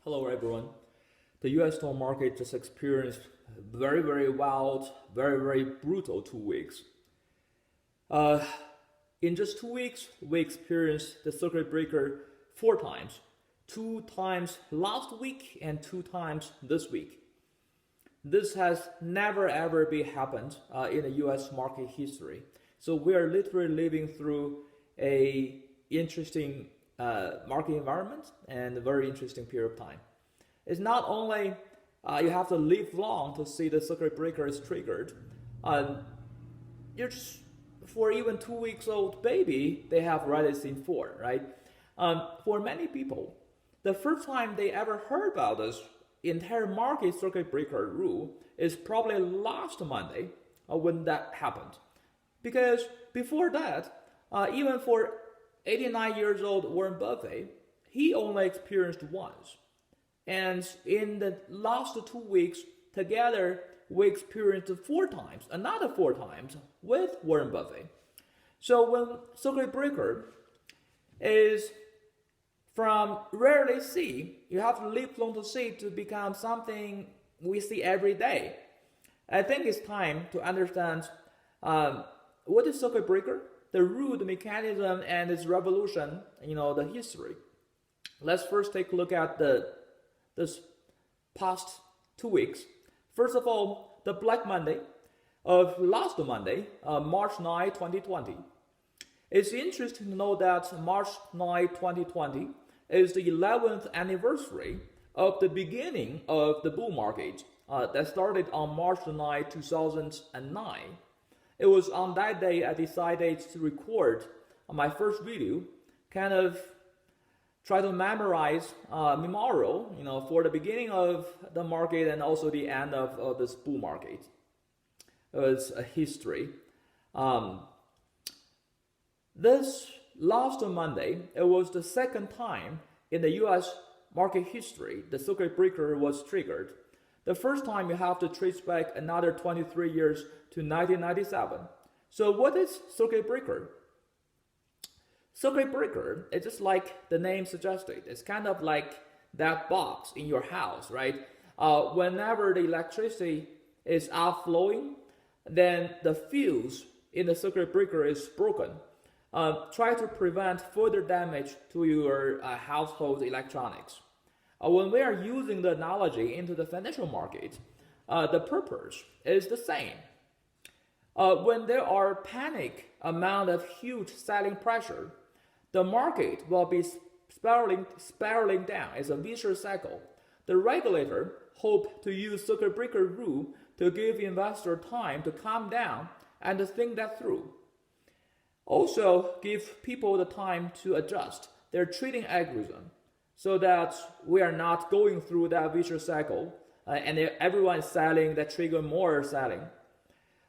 Hello everyone. The US stock market just experienced very, very wild, very, very brutal 2 weeks. In just 2 weeks, we experienced the circuit breaker 4 times. 2 times last week and 2 times this week. This has never ever been happened in the US market history. So we are literally living through a interesting market environment and a very interesting period of time. It's not only you have to live long to see the circuit breaker is triggered. You're just, for even 2 weeks old baby, they have already seen 4, right? For many people, the first time they ever heard about this entire market circuit breaker rule is probably last Monday when that happened. Because before that, even for 89 years old Warren Buffett, he only experienced once. And in the last 2 weeks, together, we experienced 4 times, another 4 times with Warren Buffett. So when circuit breaker is from rarely see, you have to live long to see to become something we see every day. I think it's time to understand what is circuit breaker, the rule, the mechanism, and its revolution, the history. Let's first take a look at this past 2 weeks. First of all, the Black Monday of last Monday, March 9, 2020. It's interesting to know that March 9, 2020 is the 11th anniversary of the beginning of the bull market that started on March 9, 2009. It was on that day I decided to record my first video, kind of try to memorize memorial, for the beginning of the market and also the end of this bull market. It was a history. This last Monday, it was the second time in the US market history the circuit breaker was triggered. The first time you have to trace back another 23 years to 1997. So what is circuit breaker? Circuit breaker is just like the name suggested. It's kind of like that box in your house, right? Whenever the electricity is outflowing, then the fuse in the circuit breaker is broken. Try to prevent further damage to your household electronics. When we are using the analogy into the financial market, the purpose is the same. When there are panic amount of huge selling pressure, the market will be spiraling down. It's a vicious cycle. The regulator hope to use circuit breaker rule to give investor time to calm down and to think that through. Also, give people the time to adjust their trading algorithm so that we are not going through that vicious cycle and everyone is selling that trigger more selling.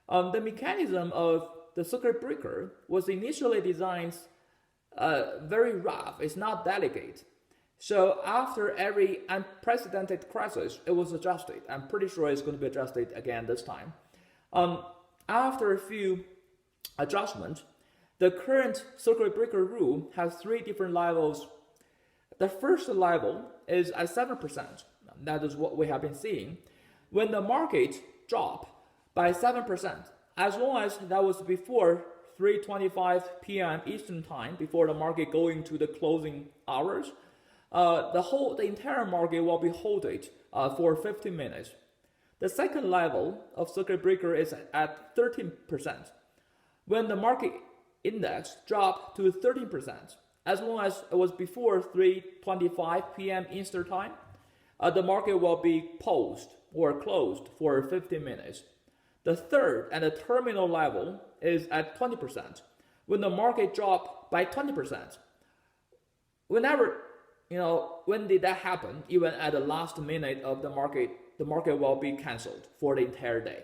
The mechanism of the circuit breaker was initially designed very rough. It's not delicate. So after every unprecedented crisis, it was adjusted. I'm pretty sure it's going to be adjusted again this time. After a few adjustments, the current circuit breaker rule has 3 different levels. The first level is at 7%. That is what we have been seeing. When the market dropped by 7%, as long as that was before 3:25 p.m. Eastern Time, before the market going to the closing hours, the entire market will be halted for 15 minutes. The second level of circuit breaker is at 13%. When the market index dropped to 13%, as long as it was before 3:25 p.m. Eastern Time, the market will be paused or closed for 15 minutes. The third and the terminal level is at 20%. When the market dropped by 20%, when did that happen? Even at the last minute of the market will be canceled for the entire day.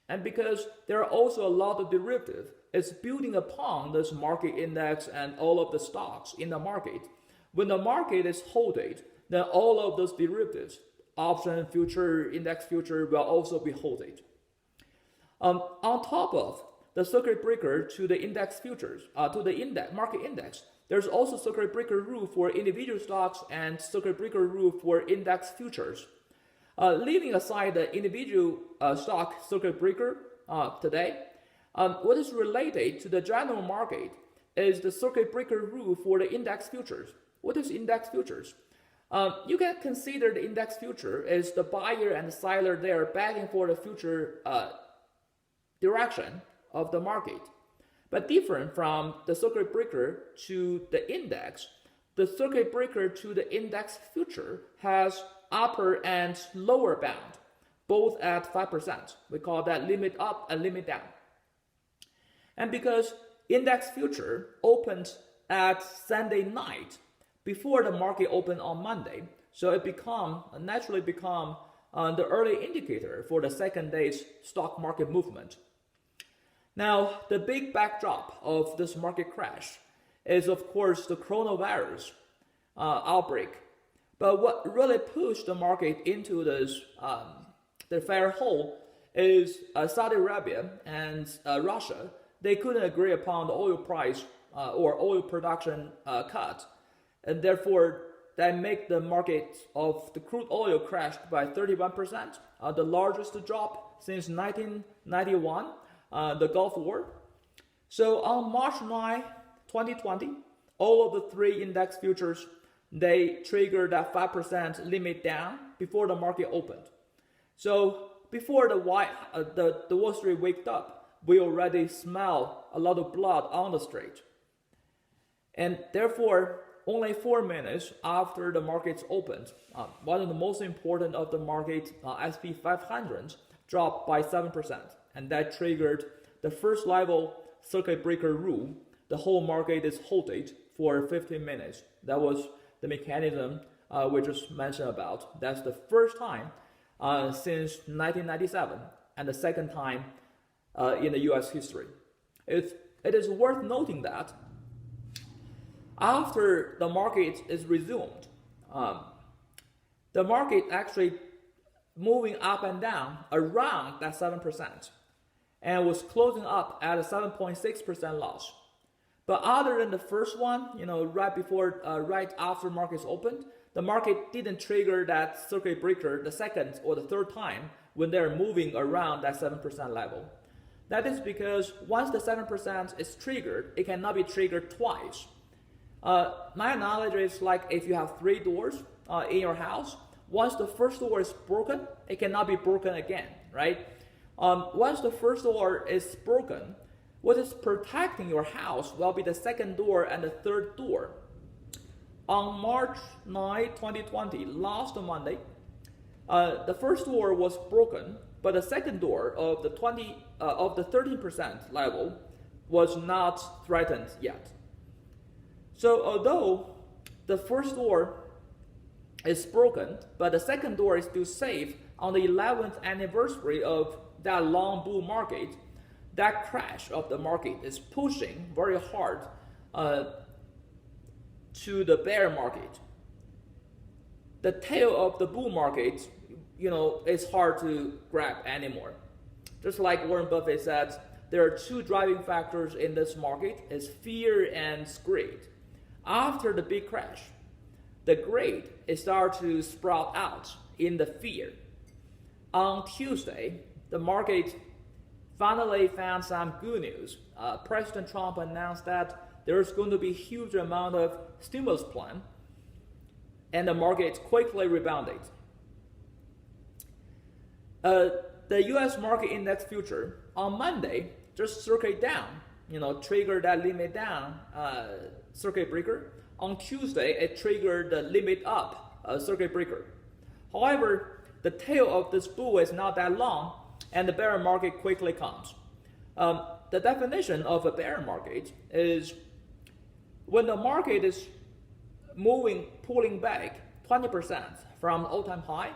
And because there are also a lot of derivatives, it's building upon this market index and all of the stocks in the market. When the market is halted, then all of those derivatives, option, future, index future, will also be halted. On top of the circuit breaker to the index futures, to the market index, there's also circuit breaker rule for individual stocks and circuit breaker rule for index futures. Leaving aside the individual stock circuit breaker today, what is related to the general market is the circuit breaker rule for the index futures. What is index futures? You can consider the index future as the buyer and the seller there betting for the future direction of the market. But different from the circuit breaker to the index, the circuit breaker to the index future has upper and lower bound, both at 5%. We call that limit up and limit down. And because index future opened at Sunday night before the market opened on Monday, so it naturally become the early indicator for the second day's stock market movement. Now, the big backdrop of this market crash is, of course, the coronavirus outbreak. But what really pushed the market into this the fair hole is Saudi Arabia and Russia. They couldn't agree upon the oil price or oil production cut, and therefore that make the market of the crude oil crashed by 31%, the largest drop since 1991. The Gulf War. So on March 9, 2020, all of the three index futures, they triggered that 5% limit down before the market opened. So before the Wall Street waked up, we already smell a lot of blood on the street. And therefore, only 4 minutes after the markets opened, one of the most important of the market, S&P 500, dropped by 7%. And that triggered the first level circuit breaker rule. The whole market is halted for 15 minutes. That was the mechanism we just mentioned about. That's the first time since 1997 and the second time in the US history. It is worth noting that after the market is resumed, the market actually moving up and down around that 7%. And was closing up at a 7.6% loss. But other than the first one, right after markets opened, the market didn't trigger that circuit breaker the second or the third time when they're moving around that 7% level. That is because once the 7% is triggered, it cannot be triggered twice. My analogy is like if you have 3 doors in your house, once the first door is broken, it cannot be broken again, right? Once the first door is broken, what is protecting your house will be the second door and the third door. On March 9, 2020, last Monday, the first door was broken, but the second door of the 13% level was not threatened yet. So although the first door is broken, but the second door is still safe on the 11th anniversary of that long bull market, that crash of the market is pushing very hard to the bear market. The tail of the bull market, is hard to grab anymore. Just like Warren Buffett said, there are 2 driving factors in this market: is fear and greed. After the big crash, the greed is started to sprout out in the fear. On Tuesday, the market finally found some good news. President Trump announced that there's going to be a huge amount of stimulus plan, and the market quickly rebounded. The U.S. market index future on Monday just circuit down, triggered that limit down circuit breaker. On Tuesday, it triggered the limit up circuit breaker. However, the tail of this bull is not that long, and the bear market quickly comes. The definition of a bear market is when the market is pulling back 20% from all-time high,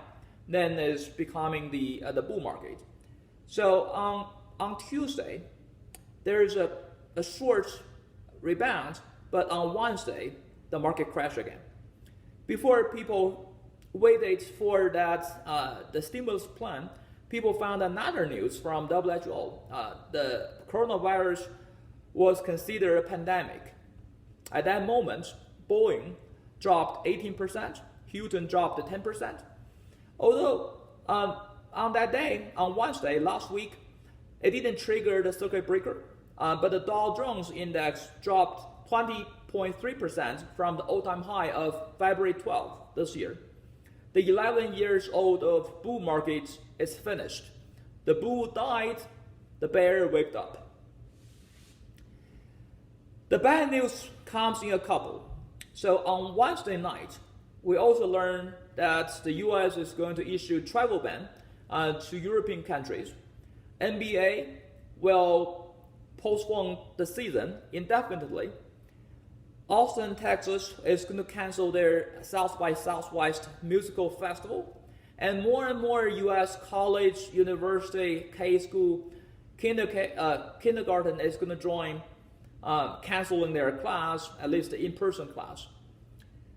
then is becoming the bull market. So on Tuesday, there's a short rebound, but on Wednesday, the market crashed again. Before people waited for that the stimulus plan, people found another news from WHO. The coronavirus was considered a pandemic. At that moment, Boeing dropped 18%, Hilton dropped 10%. Although on that day, on Wednesday, last week, it didn't trigger the circuit breaker, but the Dow Jones index dropped 20.3% from the all-time high of February 12th this year. The 11 years old of bull market is finished. The bull died, the bear waked up. The bad news comes in a couple. So on Wednesday night, we also learned that the US is going to issue travel ban to European countries. NBA will postpone the season indefinitely. Austin, Texas is going to cancel their South by Southwest musical festival. And more US college, university, K-school, kindergarten is going to join canceling their class, at least the in-person class.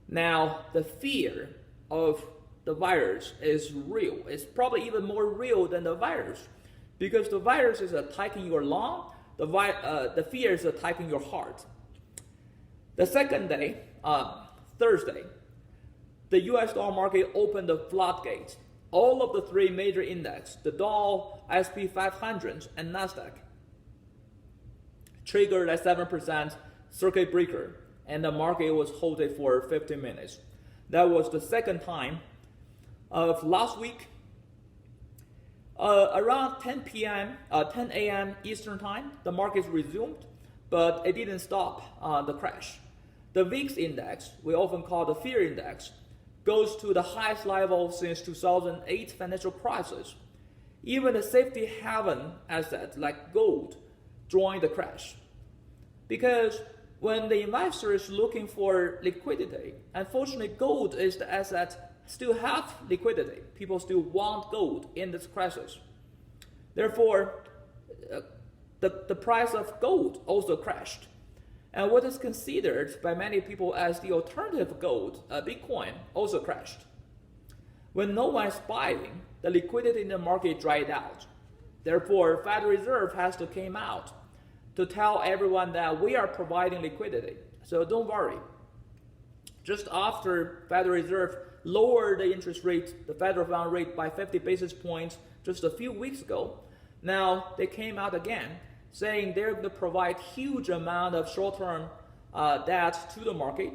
Now, the fear of the virus is real. It's probably even more real than the virus, because the virus is attacking your lung, the fear is attacking your heart. The second day, Thursday, the US dollar market opened the floodgates. All of the three major indexes, the Dow, S&P 500, and Nasdaq, triggered a 7% circuit breaker, and the market was halted for 15 minutes. That was the second time of last week. Around 10 a.m. Eastern time, the market resumed, but it didn't stop the crash. The VIX index, we often call the fear index, goes to the highest level since 2008 financial crisis. Even the safety haven assets like gold joined the crash. Because when the investor is looking for liquidity, unfortunately gold is the asset still have liquidity. People still want gold in this crisis. Therefore, the price of gold also crashed. And what is considered by many people as the alternative gold, Bitcoin, also crashed. When no one is buying, the liquidity in the market dried out. Therefore, Federal Reserve has to come out to tell everyone that we are providing liquidity. So don't worry. Just after Federal Reserve lowered the interest rate, the federal fund rate by 50 basis points just a few weeks ago, now they came out again saying they're going to provide huge amount of short-term debt to the market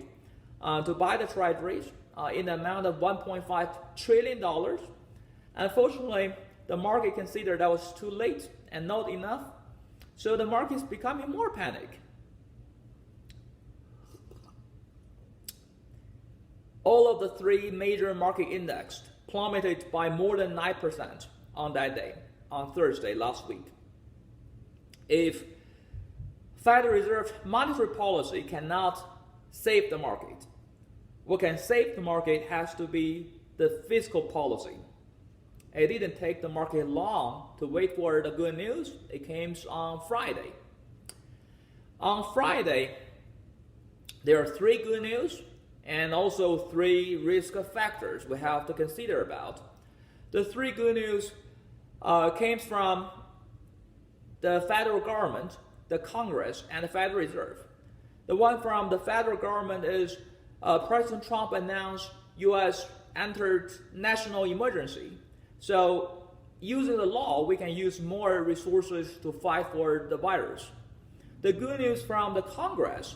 to buy the treasuries in the amount of $1.5 trillion. Unfortunately, the market considered that was too late and not enough, so the market is becoming more panic. All of the three major market indexes plummeted by more than 9% on that day, on Thursday last week. If Federal Reserve monetary policy cannot save the market, what can save the market has to be the fiscal policy. It didn't take the market long to wait for the good news. It came on Friday. On Friday, there are three good news and also three risk factors we have to consider about. The three good news came from the federal government, the Congress, and the Federal Reserve. The one from the federal government is President Trump announced U.S. entered national emergency. So using the law, we can use more resources to fight for the virus. The good news from the Congress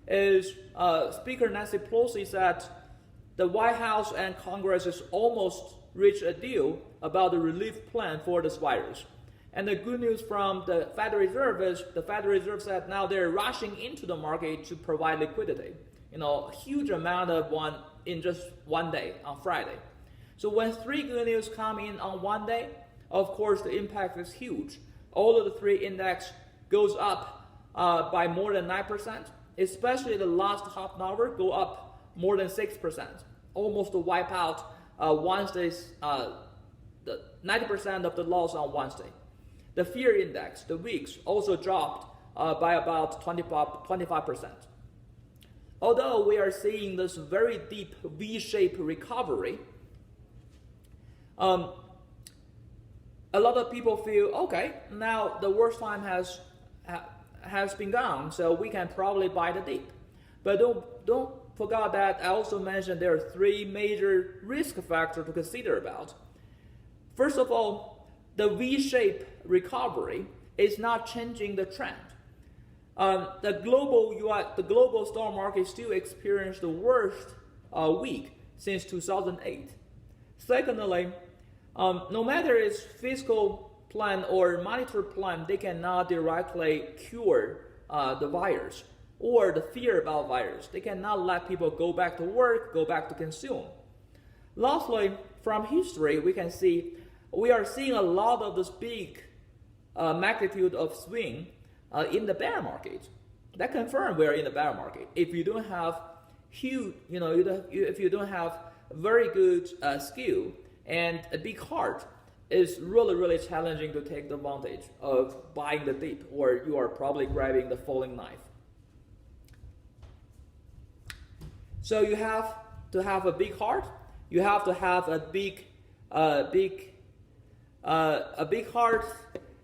is Speaker Nancy Pelosi said the White House and Congress has almost reached a deal about the relief plan for this virus. And the good news from the Federal Reserve is the Federal Reserve said now they're rushing into the market to provide liquidity. A huge amount of one in just one day on Friday. So when three good news come in on one day, of course the impact is huge. All of the three index goes up by more than 9%, especially the last half an hour go up more than 6%, almost to wipe out Wednesday's the 90% of the loss on Wednesday. The fear index, the VIX, also dropped by about 25%. Although we are seeing this very deep V-shaped recovery, a lot of people feel, okay, now the worst time has been gone, so we can probably buy the dip. But don't forget that I also mentioned there are three major risk factors to consider about. First of all, the V-shaped recovery is not changing the trend. The global stock market still experienced the worst week since 2008. Secondly, no matter its fiscal plan or monetary plan, they cannot directly cure the virus or the fear about virus. They cannot let people go back to work, go back to consume. Lastly, from history, we are seeing a lot of this big magnitude of swing in the bear market. That confirms we are in the bear market. If you don't have huge, if you don't have very good skill and a big heart, it's really, really challenging to take the advantage of buying the dip, or you are probably grabbing the falling knife. So you have to have a big heart. You have to have a big heart,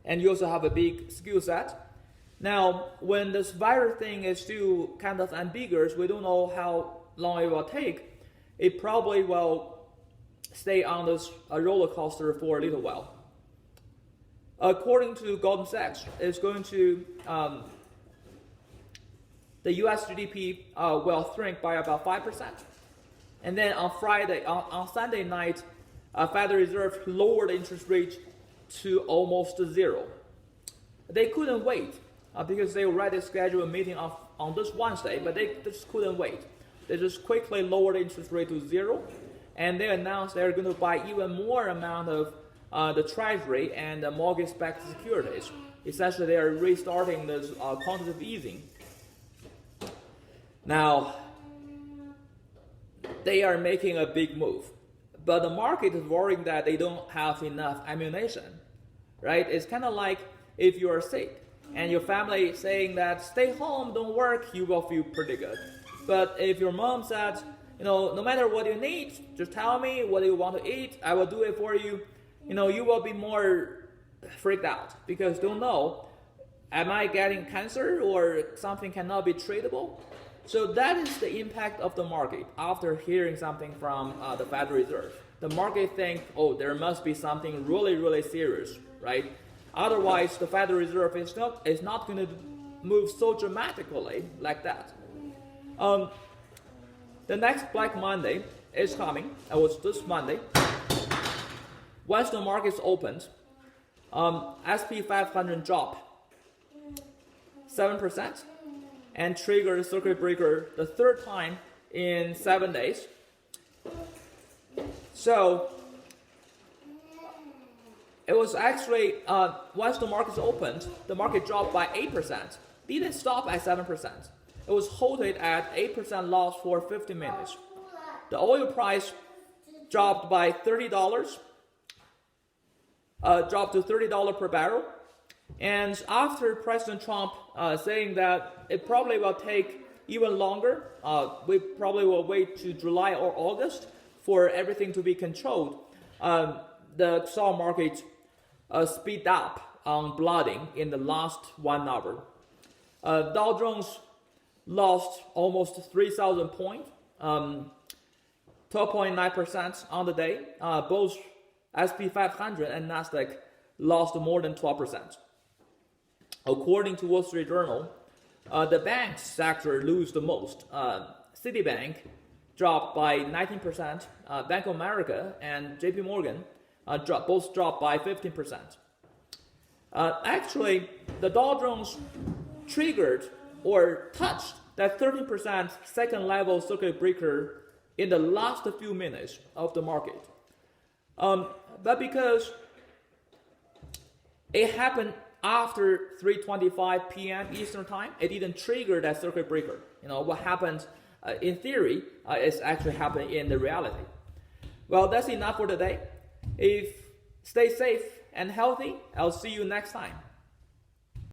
and you also have a big skill set. Now, when this virus thing is still kind of ambiguous, we don't know how long it will take. It probably will stay on this roller coaster for a little while. According to Goldman Sachs, it's going to the U.S. GDP will shrink by about 5%, and then on Sunday night, Federal Reserve lowered the interest rate to almost zero. They couldn't wait because they already scheduled a meeting on this Wednesday, but they just couldn't wait. They just quickly lowered the interest rate to zero, and they announced they're going to buy even more amount of the Treasury and the mortgage-backed securities. Essentially, they are restarting this quantitative easing. Now, they are making a big move, but the market is worrying that they don't have enough ammunition, right? It's kind of like if you are sick and your family is saying that stay home, don't work, you will feel pretty good. But if your mom said, no matter what you need, just tell me what you want to eat, I will do it for you, you will be more freaked out because don't know, am I getting cancer or something cannot be treatable? So that is the impact of the market after hearing something from the Federal Reserve. The market thinks, there must be something really, really serious, right? Otherwise, the Federal Reserve is not going to move so dramatically like that. The next Black Monday is coming. It was this Monday. Once the markets opened, SP 500 dropped 7%. And triggered circuit breaker the third time in 7 days. So it was actually, once the markets opened, the market dropped by 8%. Didn't stop at 7%. It was halted at 8% loss for 50 minutes. The oil price dropped by $30, dropped to $30 per barrel. And after President Trump saying that it probably will take even longer, we probably will wait to July or August for everything to be controlled, the stock market speed up on blooding in the last 1 hour. Dow Jones lost almost 3,000 points, 12.9% on the day. Both SP 500 and Nasdaq lost more than 12%. According to Wall Street Journal, the bank sector lose the most. Citibank dropped by 19%. Bank of America and JP Morgan both dropped by 15%. Actually, the Dow Jones triggered or touched that 13% second level circuit breaker in the last few minutes of the market. But because it happened after 3:25 p.m. Eastern Time, it didn't trigger that circuit breaker. What happened in theory is actually happening in the reality. Well, that's enough for today. Stay safe and healthy. I'll see you next time.